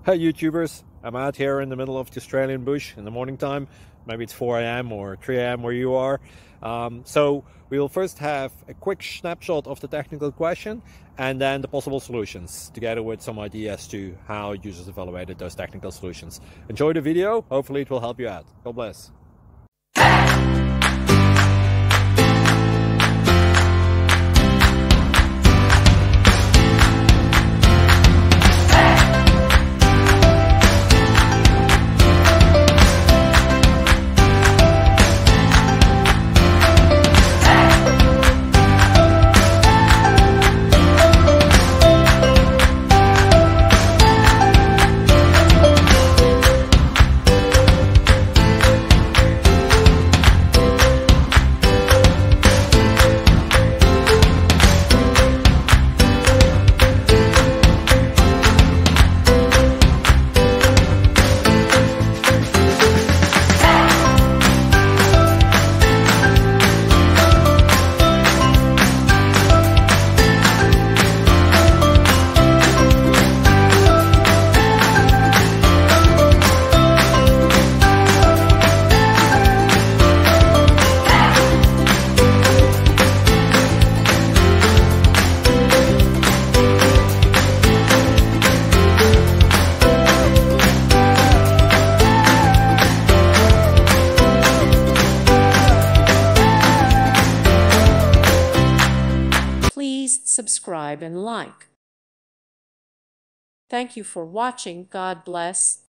Hey YouTubers, I'm out here in the middle of the Australian bush in the morning time. Maybe it's 4 a.m. or 3 a.m. where you are. So we'll first have a quick snapshot of the technical question and then the possible solutions, together with some ideas to how users evaluated those technical solutions. Enjoy the video, hopefully it will help you out. God bless. Please subscribe and like. Thank you for watching. God bless.